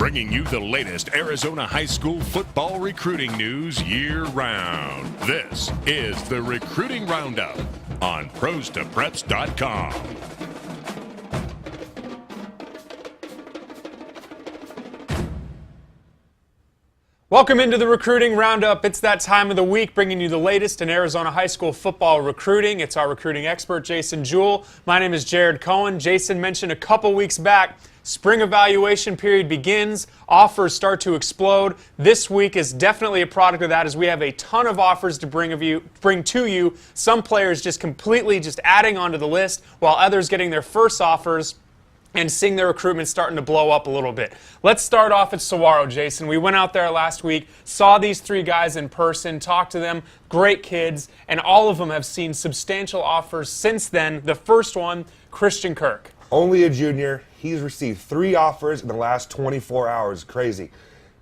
bringing you the latest Arizona high school football recruiting news year-round. This is the Recruiting Roundup on ProsToPreps.com. Welcome into the Recruiting Roundup. It's that time of the week bringing you the latest in Arizona high school football recruiting. It's our recruiting expert, Jason Jewell. My name is Jared Cohen. Jason mentioned a couple weeks back, spring evaluation period begins. Offers start to explode. This week is definitely a product of that as we have a ton of offers to bring to you. Some players just completely adding onto the list while others getting their first offers and seeing their recruitment starting to blow up a little bit. Let's start off at Saguaro, Jason. We went out there last week, saw these three guys in person, talked to them, great kids, and all of them have seen substantial offers since then. The first one, Christian Kirk. Only a junior. He's received 3 offers in the last 24 hours. Crazy.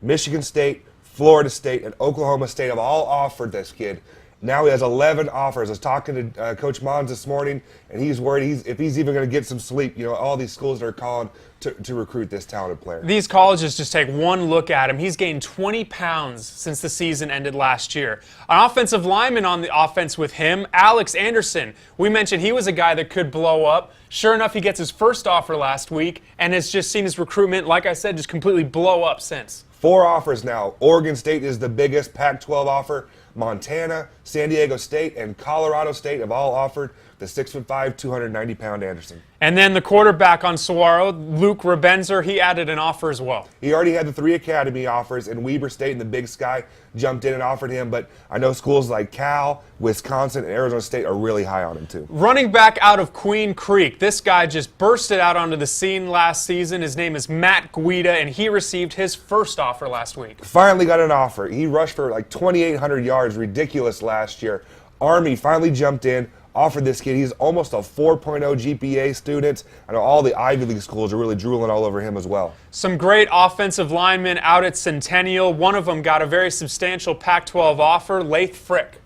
Michigan State, Florida State, and Oklahoma State have all offered this kid. Now he has 11 offers. I was talking to Coach Mons this morning, and he's worried if he's even going to get some sleep. You know, all these schools are calling to recruit this talented player. These colleges just take one look at him. He's gained 20 pounds since the season ended last year. An offensive lineman on the offense with him, Alex Anderson. We mentioned he was a guy that could blow up. Sure enough, he gets his first offer last week and has just seen his recruitment, like I said, just completely blow up since. 4 offers now. Oregon State is the biggest Pac-12 offer. Montana, San Diego State, and Colorado State have all offered the 6'5", 290-pound Anderson. And then the quarterback on Saguaro, Luc Benzer, he added an offer as well. He already had the 3 academy offers, and Weber State and the Big Sky jumped in and offered him, but I know schools like Cal, Wisconsin, and Arizona State are really high on him too. Running back out of Queen Creek, this guy just bursted out onto the scene last season. His name is Matt Guida, and he received his first offer last week. Finally got an offer. He rushed for like 2,800 yards, ridiculous last year. Army finally jumped in, offered this kid. He's almost a 4.0 GPA student. I know all the Ivy League schools are really drooling all over him as well. Some great offensive linemen out at Centennial. One of them got a very substantial Pac-12 offer, Lathe Frick.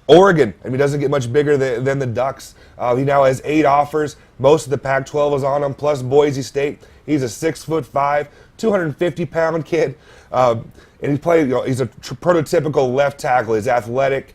Oregon, I mean, he doesn't get much bigger than the Ducks. He now has 8 offers. Most of the Pac-12 is on him, plus Boise State. He's a 6'5", 250-pound kid. And he's a prototypical left tackle. He's athletic,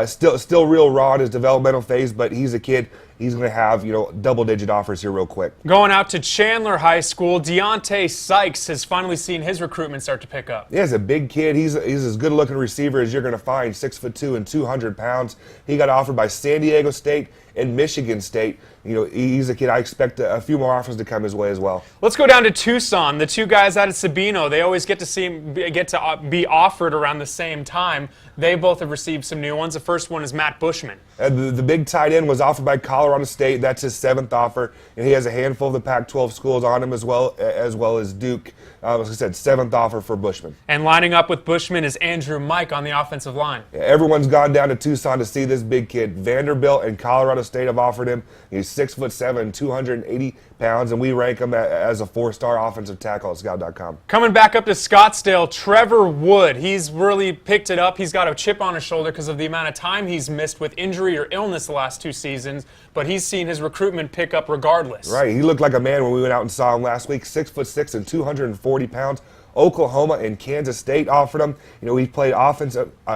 still real raw in his developmental phase, but he's a kid. He's going to have, double-digit offers here real quick. Going out to Chandler High School, Deonte Sykes has finally seen his recruitment start to pick up. Yeah, he's a big kid. He's as good-looking receiver as you're going to find, 6'2" and 200 pounds. He got offered by San Diego State and Michigan State. He's a kid. I expect a few more offers to come his way as well. Let's go down to Tucson. The 2 guys out of Sabino, they always get to be offered around the same time. They both have received some new ones. The first one is Matt Bushman. The big tight end was offered by Colorado State. That's his 7th offer, and he has a handful of the Pac-12 schools on him as well as Duke. As I said, 7th offer for Bushman. And lining up with Bushman is Andrew Mike on the offensive line. Yeah, everyone's gone down to Tucson to see this big kid. Vanderbilt and Colorado State have offered him. He's 6'7", 280 pounds, and we rank him as a 4-star offensive tackle at Scout.com. Coming back up to Scottsdale, Trevor Wood. He's really picked it up. He's got a chip on his shoulder because of the amount of time he's missed with injury or illness the last 2 seasons, but he's seen his recruitment pick up regardless. Right, he looked like a man when we went out and saw him last week, 6'6" and 240 pounds. Oklahoma and Kansas State offered him. He played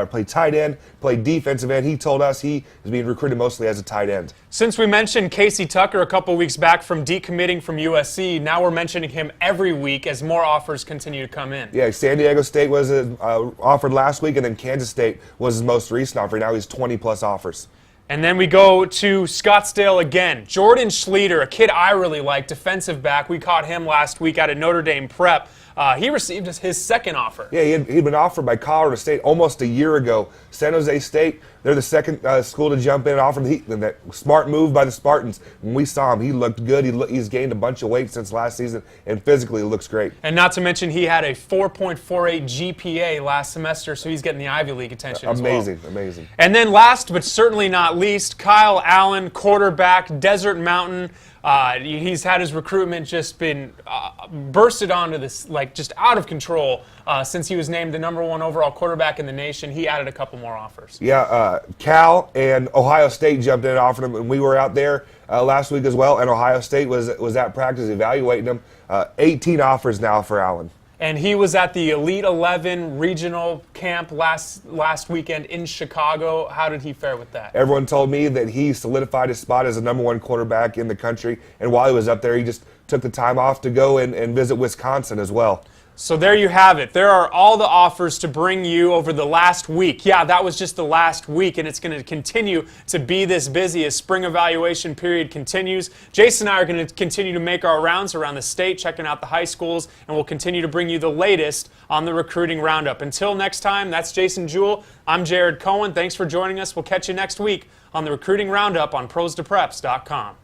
played tight end, played defensive end. He told us he is being recruited mostly as a tight end. Since we mentioned Casey Tucker a couple weeks back from decommitting from USC, now we're mentioning him every week as more offers continue to come in. Yeah, San Diego State was offered last week, and then Kansas State was his most recent offer. Now he's 20-plus offers. And then we go to Scottsdale again. Jordan Schleter, a kid I really like, defensive back. We caught him last week out of Notre Dame Prep. He received his 2nd offer. Yeah, he'd been offered by Colorado State almost a year ago. San Jose State, they're the 2nd school to jump in and offer him. And that smart move by the Spartans. When we saw him, he looked good. He's gained a bunch of weight since last season, and physically he looks great. And not to mention he had a 4.48 GPA last semester, so he's getting the Ivy League attention as well. Amazing. And then last but certainly not least, Kyle Allen, quarterback, Desert Mountain. He's had his recruitment just been bursted onto this, just out of control since he was named the #1 overall quarterback in the nation. He added a couple more offers. Yeah, Cal and Ohio State jumped in and offered him, and we were out there last week as well, and Ohio State was at practice evaluating him. 18 offers now for Allen. And he was at the Elite 11 regional camp last weekend in Chicago. How did he fare with that? Everyone told me that he solidified his spot as the #1 quarterback in the country. And while he was up there, he just took the time off to go and visit Wisconsin as well. So there you have it. There are all the offers to bring you over the last week. Yeah, that was just the last week, and it's going to continue to be this busy as spring evaluation period continues. Jason and I are going to continue to make our rounds around the state, checking out the high schools, and we'll continue to bring you the latest on the recruiting roundup. Until next time, that's Jason Jewell. I'm Jared Cohen. Thanks for joining us. We'll catch you next week on the recruiting roundup on pros2preps.com.